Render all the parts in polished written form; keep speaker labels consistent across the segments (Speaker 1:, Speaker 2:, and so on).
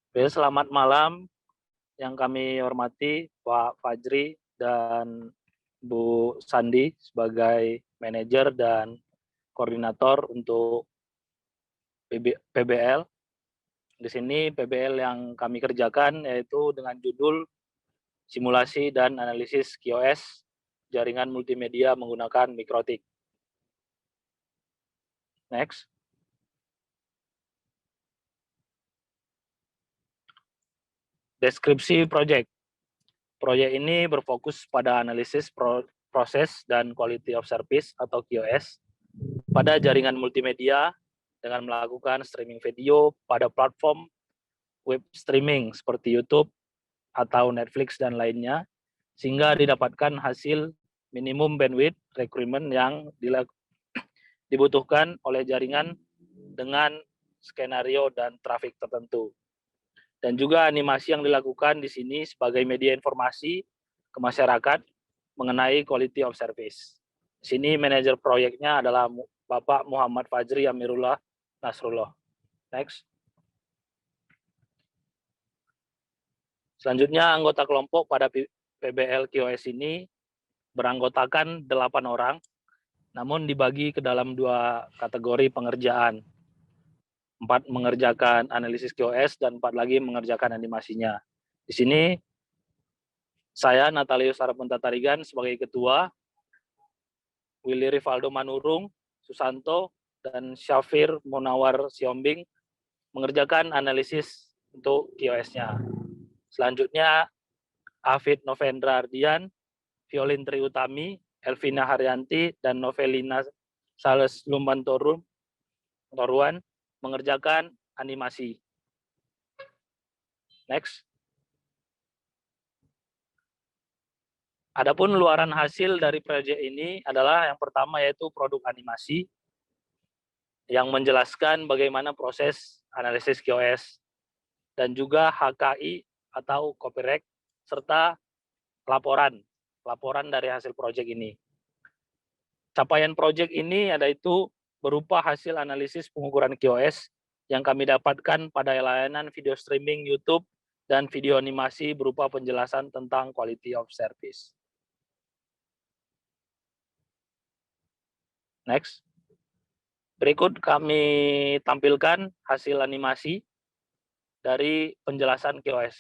Speaker 1: Oke, selamat malam yang kami hormati Pak Fajri dan Bu Sandi sebagai manajer dan koordinator untuk PBL. Di sini PBL yang kami kerjakan yaitu dengan judul simulasi dan analisis QoS jaringan multimedia menggunakan mikrotik. Next. Deskripsi proyek. Proyek ini berfokus pada analisis proses dan quality of service atau QoS pada jaringan multimedia dengan melakukan streaming video pada platform web streaming seperti YouTube atau Netflix dan lainnya, sehingga didapatkan hasil minimum bandwidth requirement yang dibutuhkan oleh jaringan dengan skenario dan trafik tertentu. Dan juga animasi yang dilakukan di sini sebagai media informasi ke masyarakat mengenai quality of service. Di sini manajer proyeknya adalah Bapak Muhammad Fajri Amirullah Nasrullah. Next. Selanjutnya anggota kelompok pada PBL QoS ini beranggotakan 8 orang, namun dibagi ke dalam 2 kategori pengerjaan. 4 mengerjakan analisis QoS dan 4 lagi mengerjakan animasinya. Di sini saya Natalius Harapunta Tarigan sebagai ketua, Willy Rivaldo Manurung, Susanto, dan Syafir Munawar Siombing mengerjakan analisis untuk QoS-nya. Selanjutnya Afid Novendra Ardian, Violin Triutami, Elvina Haryanti, dan Novelina Sales Lumbantoruan mengerjakan animasi. Next. Adapun luaran hasil dari proyek ini adalah yang pertama yaitu produk animasi yang menjelaskan bagaimana proses analisis QoS dan juga HKI atau copyright serta laporan dari hasil proyek ini. Capaian proyek ini yaitu berupa hasil analisis pengukuran QoS yang kami dapatkan pada layanan video streaming YouTube dan video animasi berupa penjelasan tentang quality of service. Next. Berikut kami tampilkan hasil animasi dari penjelasan QoS.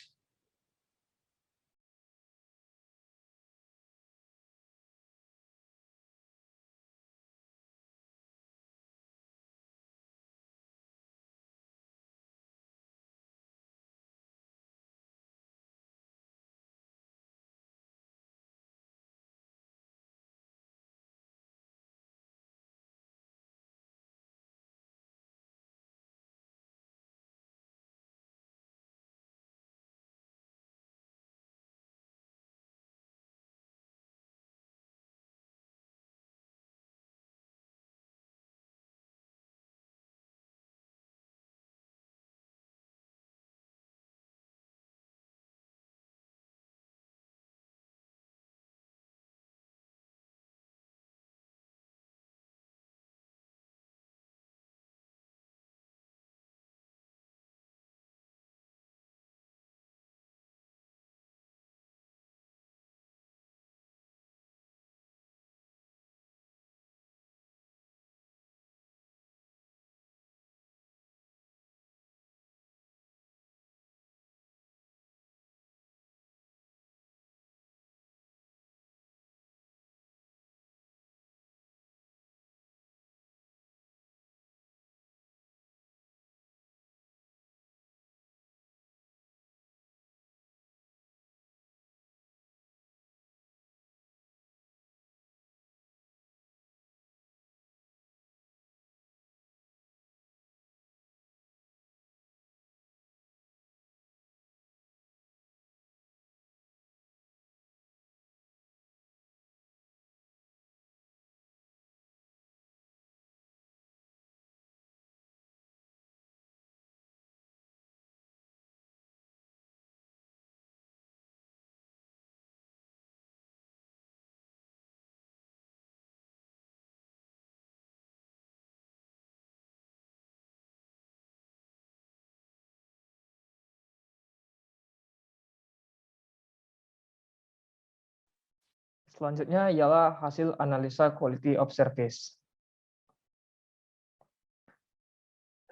Speaker 2: Selanjutnya ialah hasil analisa quality of service.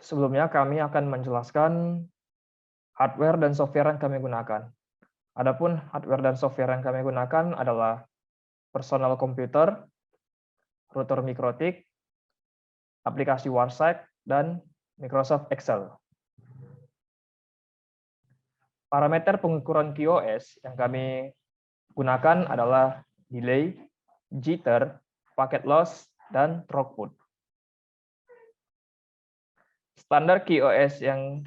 Speaker 2: Sebelumnya kami akan menjelaskan hardware dan software yang kami gunakan. Adapun hardware dan software yang kami gunakan adalah personal computer, router mikrotik, aplikasi Warsack, dan Microsoft Excel. Parameter pengukuran QoS yang kami gunakan adalah delay, jitter, packet loss, dan throughput. Standar QoS yang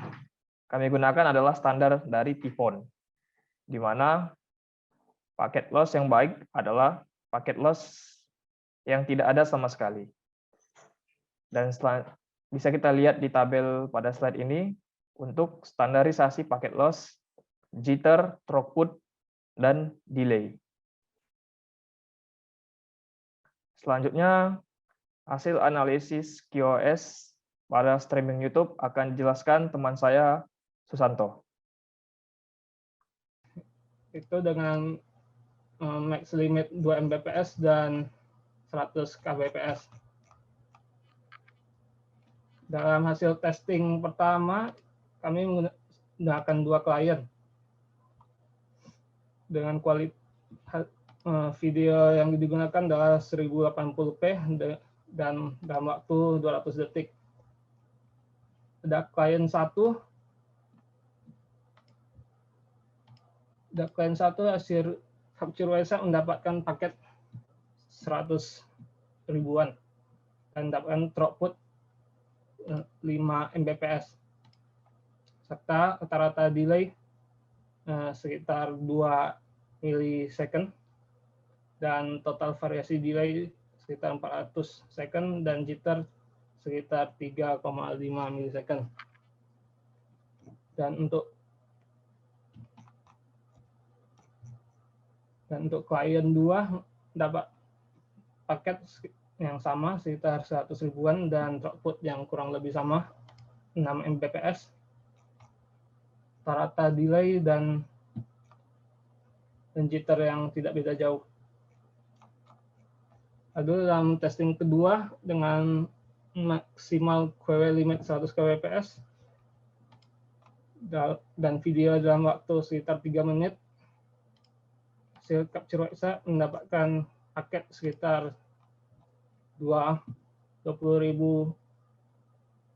Speaker 2: kami gunakan adalah standar dari Tifon, di mana packet loss yang baik adalah packet loss yang tidak ada sama sekali. Dan bisa kita lihat di tabel pada slide ini untuk standarisasi packet loss, jitter, throughput, dan delay. Selanjutnya, hasil analisis QoS pada streaming YouTube akan dijelaskan teman saya, Susanto.
Speaker 3: Itu dengan max limit 2 Mbps dan 100 kbps. Dalam hasil testing pertama, kami menggunakan 2 klien dengan kualitas video yang digunakan adalah 1080p dan dalam waktu 200 detik. Ada klien 1 hasil capture WhatsApp mendapatkan paket 100 ribuan dan mendapatkan throughput 5 Mbps serta rata-rata delay sekitar 2 milisecond dan total variasi delay sekitar 400 second dan jitter sekitar 3,5 milisecond. Dan untuk klien 2 dapat paket yang sama sekitar 100 ribuan dan throughput yang kurang lebih sama 6 Mbps, rata delay dan jitter yang tidak beda jauh. Lalu dalam testing kedua dengan maksimal QoW limit 100 kbps dan video dalam waktu sekitar 3 menit, hasil capture WhatsApp mendapatkan paket sekitar 20.000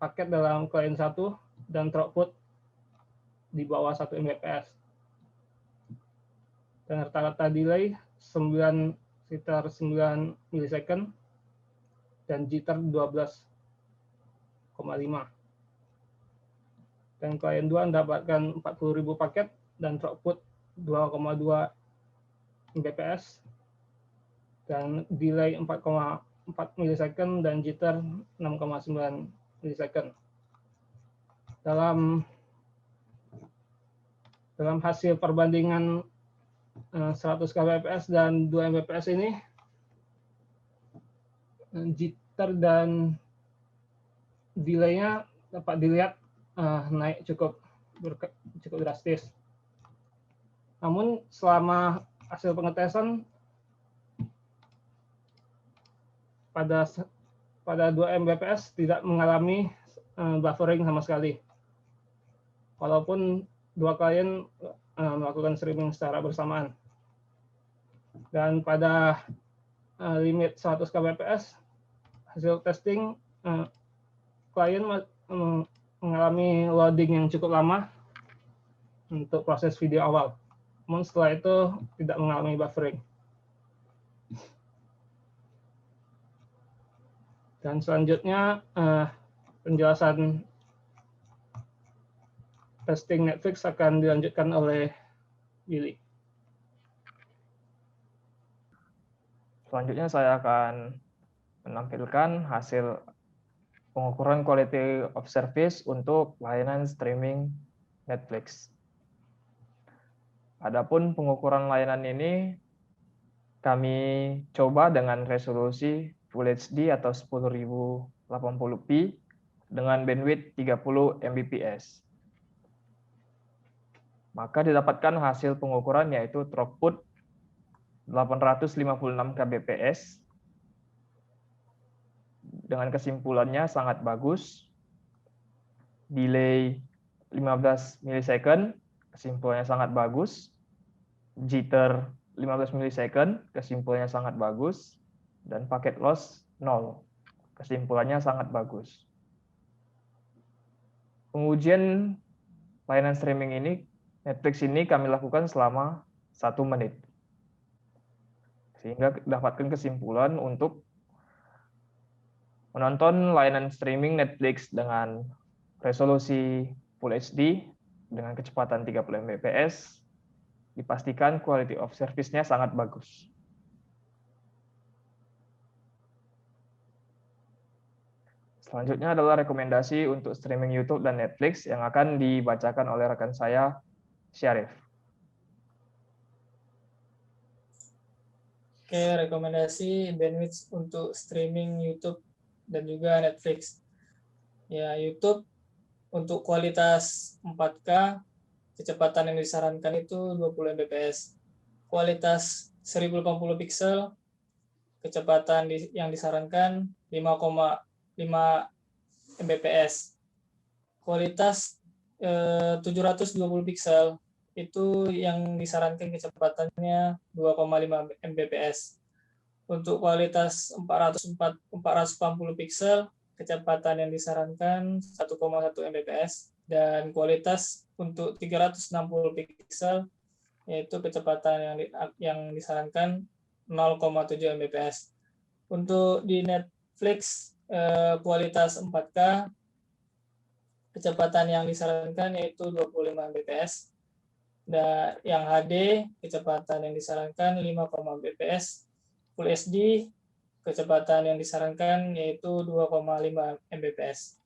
Speaker 3: paket dalam klien 1 dan throughput di bawah 1 Mbps. Dan rata-rata delay sekitar 9 milisecond dan jitter 12,5. Dan klien 2 mendapatkan 40.000 paket dan throughput 2,2 Mbps dan delay 4,4 milisecond dan jitter 6,9 milisecond. Dalam hasil perbandingan 100 kbps dan 2 Mbps ini, jitter dan delay-nya dapat dilihat naik cukup drastis. Namun selama hasil pengetesan pada 2 Mbps tidak mengalami buffering sama sekali. Walaupun 2 klien melakukan streaming secara bersamaan. Dan pada limit 100 kbps, hasil testing klien mengalami loading yang cukup lama untuk proses video awal. Namun setelah itu tidak mengalami buffering. Dan selanjutnya penjelasan testing Netflix akan dilanjutkan oleh Billy.
Speaker 2: Selanjutnya saya akan menampilkan hasil pengukuran quality of service untuk layanan streaming Netflix. Adapun pengukuran layanan ini kami coba dengan resolusi Full HD atau 1080p dengan bandwidth 30 Mbps. Maka didapatkan hasil pengukuran yaitu throughput 856 kbps. Dengan kesimpulannya sangat bagus. Delay 15 milisecond, kesimpulannya sangat bagus. Jitter 15 milisecond, kesimpulannya sangat bagus. Dan packet loss 0, kesimpulannya sangat bagus. Pengujian layanan streaming ini, Netflix ini kami lakukan selama 1 menit. Sehingga dapatkan kesimpulan untuk menonton layanan streaming Netflix dengan resolusi Full HD dengan kecepatan 30 Mbps, dipastikan quality of service-nya sangat bagus. Selanjutnya adalah rekomendasi untuk streaming YouTube dan Netflix yang akan dibacakan oleh rekan saya, Syarif.
Speaker 4: Oke, rekomendasi bandwidth untuk streaming YouTube dan juga Netflix. Ya, YouTube untuk kualitas 4K, kecepatan yang disarankan itu 20 Mbps. Kualitas 1080 pixel, kecepatan yang disarankan 5,5 Mbps. Kualitas 720 pixel, itu yang disarankan kecepatannya 2,5 Mbps. Untuk kualitas 480 pixel, kecepatan yang disarankan 1,1 Mbps, dan kualitas untuk 360 pixel, yaitu kecepatan yang disarankan 0,7 Mbps. Untuk di Netflix, kualitas 4K, kecepatan yang disarankan yaitu 25 Mbps. Dan yang HD, kecepatan yang disarankan 5, Mbps. Full HD, kecepatan yang disarankan yaitu 2,5 Mbps.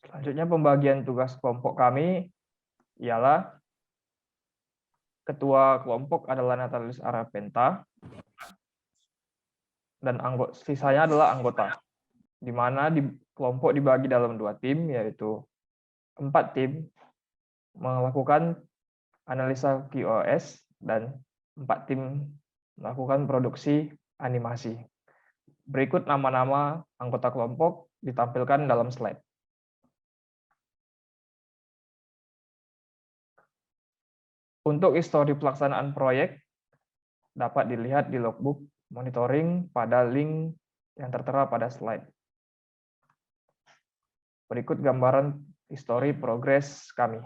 Speaker 2: Selanjutnya pembagian tugas kelompok kami ialah ketua kelompok adalah Natalius Arapenta dan sisanya adalah anggota, di mana kelompok dibagi dalam 2 tim, yaitu 4 tim melakukan analisa QoS dan 4 tim melakukan produksi animasi. Berikut nama-nama anggota kelompok ditampilkan dalam slide. Untuk histori pelaksanaan proyek dapat dilihat di logbook monitoring pada link yang tertera pada slide. Berikut gambaran histori progres kami.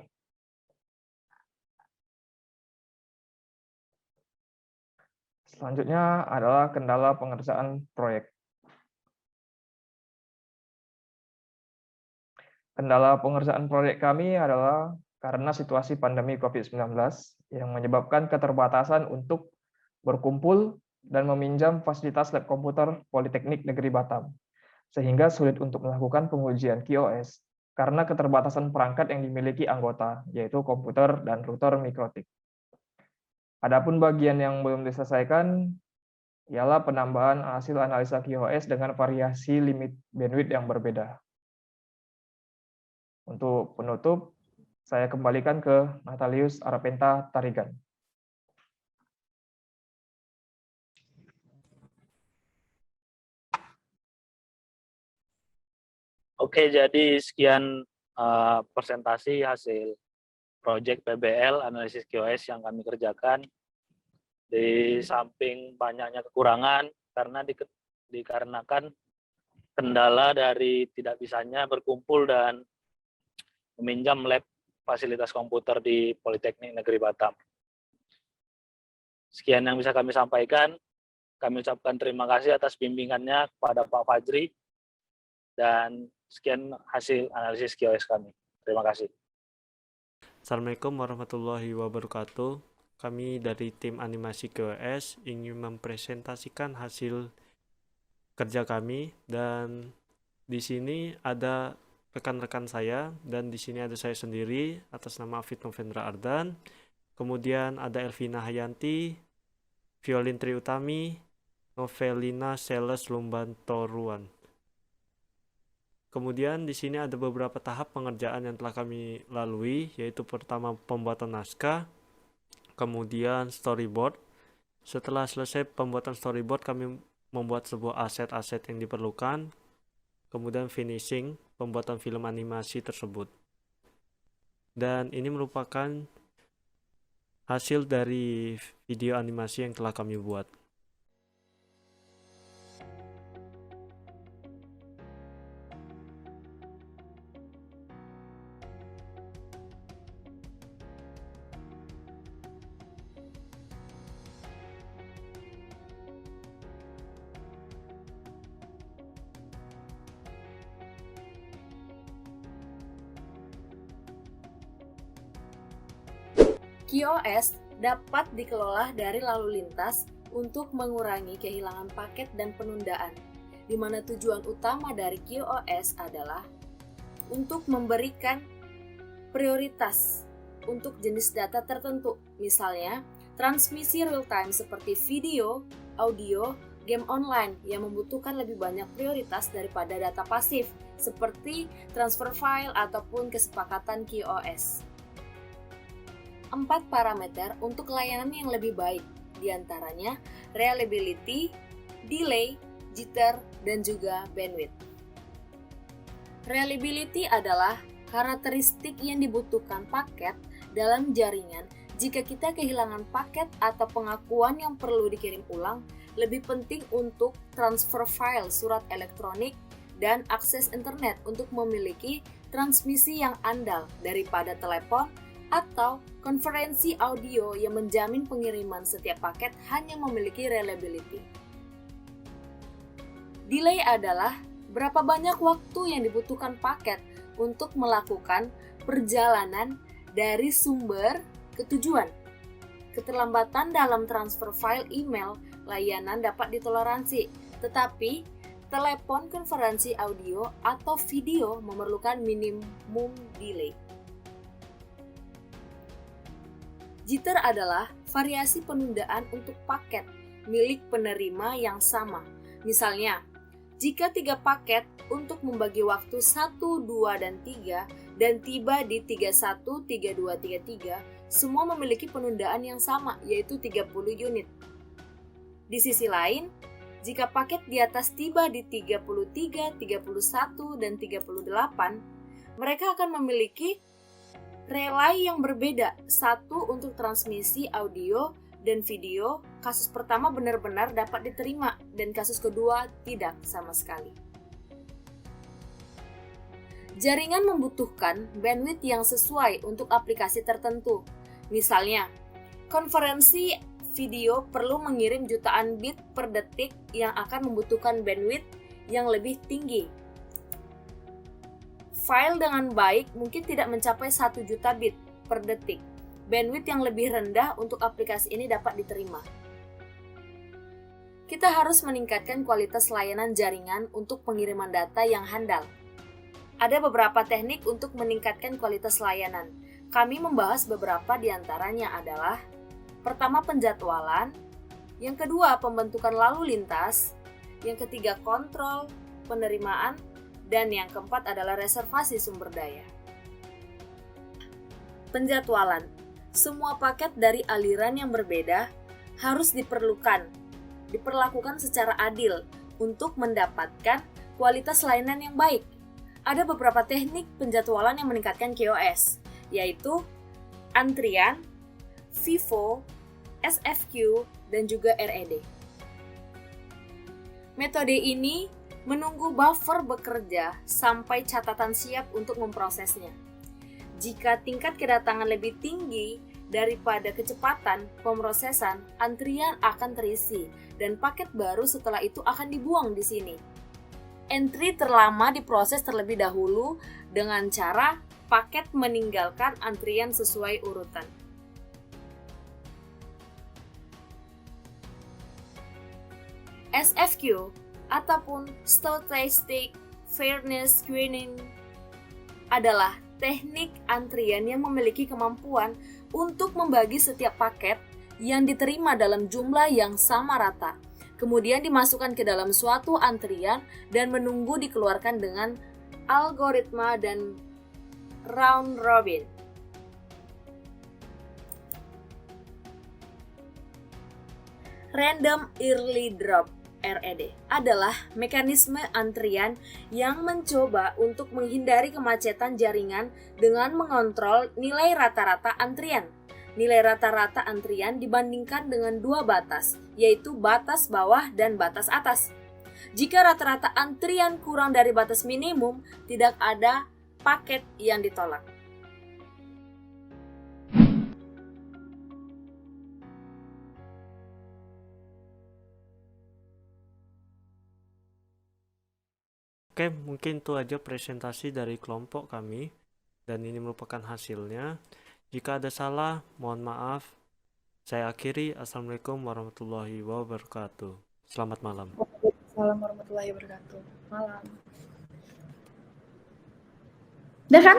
Speaker 2: Selanjutnya adalah kendala pengerjaan proyek. Kendala pengerjaan proyek kami adalah karena situasi pandemi COVID-19 yang menyebabkan keterbatasan untuk berkumpul dan meminjam fasilitas lab komputer Politeknik Negeri Batam, sehingga sulit untuk melakukan pengujian QoS karena keterbatasan perangkat yang dimiliki anggota, yaitu komputer dan router mikrotik. Adapun bagian yang belum diselesaikan ialah penambahan hasil analisa QoS dengan variasi limit bandwidth yang berbeda. Untuk penutup, saya kembalikan ke Natalius Arapenta Tarigan.
Speaker 1: Oke, jadi sekian presentasi hasil proyek PBL analisis QoS yang kami kerjakan. Di samping banyaknya kekurangan karena dikarenakan kendala dari tidak bisanya berkumpul dan meminjam lab fasilitas komputer di Politeknik Negeri Batam. Sekian yang bisa kami sampaikan. Kami ucapkan terima kasih atas bimbingannya kepada Pak Fajri, dan sekian hasil analisis QoS kami. Terima kasih.
Speaker 5: Assalamualaikum warahmatullahi wabarakatuh. Kami dari tim animasi QoS ingin mempresentasikan hasil kerja kami, dan di sini ada rekan-rekan saya, dan di sini ada saya sendiri atas nama Afid Novendra Ardan. Kemudian ada Elvina Hayanti, Violin Triutami, Novelina Seles Lumbantoruan. Kemudian di sini ada beberapa tahap pengerjaan yang telah kami lalui, yaitu pertama pembuatan naskah, kemudian storyboard. Setelah selesai pembuatan storyboard, kami membuat sebuah aset-aset yang diperlukan, kemudian finishing pembuatan film animasi tersebut. Dan ini merupakan hasil dari video animasi yang telah kami buat.
Speaker 6: QoS dapat dikelola dari lalu lintas untuk mengurangi kehilangan paket dan penundaan, di mana tujuan utama dari QoS adalah untuk memberikan prioritas untuk jenis data tertentu, misalnya transmisi real-time seperti video, audio, game online yang membutuhkan lebih banyak prioritas daripada data pasif, seperti transfer file ataupun kesepakatan QoS. 4 parameter untuk layanan yang lebih baik, diantaranya reliability, delay, jitter, dan juga bandwidth. Reliability adalah karakteristik yang dibutuhkan paket dalam jaringan jika kita kehilangan paket atau pengakuan yang perlu dikirim ulang, lebih penting untuk transfer file surat elektronik dan akses internet untuk memiliki transmisi yang andal daripada telepon atau konferensi audio yang menjamin pengiriman setiap paket hanya memiliki reliability. Delay adalah berapa banyak waktu yang dibutuhkan paket untuk melakukan perjalanan dari sumber ke tujuan. Keterlambatan dalam transfer file email layanan dapat ditoleransi, tetapi telepon, konferensi audio, atau video memerlukan minimum delay. Jitter adalah variasi penundaan untuk paket milik penerima yang sama. Misalnya, jika 3 paket untuk membagi waktu 1, 2, dan 3 dan tiba di 31, 32, 33, semua memiliki penundaan yang sama, yaitu 30 unit. Di sisi lain, jika paket di atas tiba di 33, 31, dan 38, mereka akan memiliki relay yang berbeda, satu untuk transmisi audio dan video. Kasus pertama benar-benar dapat diterima dan kasus kedua tidak sama sekali. Jaringan membutuhkan bandwidth yang sesuai untuk aplikasi tertentu. Misalnya, konferensi video perlu mengirim jutaan bit per detik yang akan membutuhkan bandwidth yang lebih tinggi. File dengan baik mungkin tidak mencapai 1 juta bit per detik. Bandwidth yang lebih rendah untuk aplikasi ini dapat diterima. Kita harus meningkatkan kualitas layanan jaringan untuk pengiriman data yang handal. Ada beberapa teknik untuk meningkatkan kualitas layanan. Kami membahas beberapa di antaranya adalah: pertama, penjadwalan, yang kedua, pembentukan lalu lintas, yang ketiga, kontrol, penerimaan, dan yang keempat adalah reservasi sumber daya. Penjadwalan. Semua paket dari aliran yang berbeda harus diperlakukan secara adil untuk mendapatkan kualitas layanan yang baik. Ada beberapa teknik penjadwalan yang meningkatkan QoS, yaitu antrian, FIFO, SFQ, dan juga RED. Metode ini menunggu buffer bekerja sampai catatan siap untuk memprosesnya. Jika tingkat kedatangan lebih tinggi daripada kecepatan pemrosesan, antrian akan terisi dan paket baru setelah itu akan dibuang di sini. Entry terlama diproses terlebih dahulu dengan cara paket meninggalkan antrian sesuai urutan. SFQ ataupun Stochastic Fairness Screening adalah teknik antrian yang memiliki kemampuan untuk membagi setiap paket yang diterima dalam jumlah yang sama rata, kemudian dimasukkan ke dalam suatu antrian dan menunggu dikeluarkan dengan algoritma, dan round robin. Random Early Drop (RED) adalah mekanisme antrian yang mencoba untuk menghindari kemacetan jaringan dengan mengontrol nilai rata-rata antrian. Nilai rata-rata antrian dibandingkan dengan dua batas, yaitu batas bawah dan batas atas. Jika rata-rata antrian kurang dari batas minimum, tidak ada paket yang ditolak.
Speaker 5: Oke, mungkin itu aja presentasi dari kelompok kami, dan ini merupakan hasilnya. Jika ada salah, mohon maaf. Saya akhiri. Assalamualaikum warahmatullahi wabarakatuh. Selamat malam.
Speaker 7: Waalaikumsalam warahmatullahi wabarakatuh. Malam. Udah kan?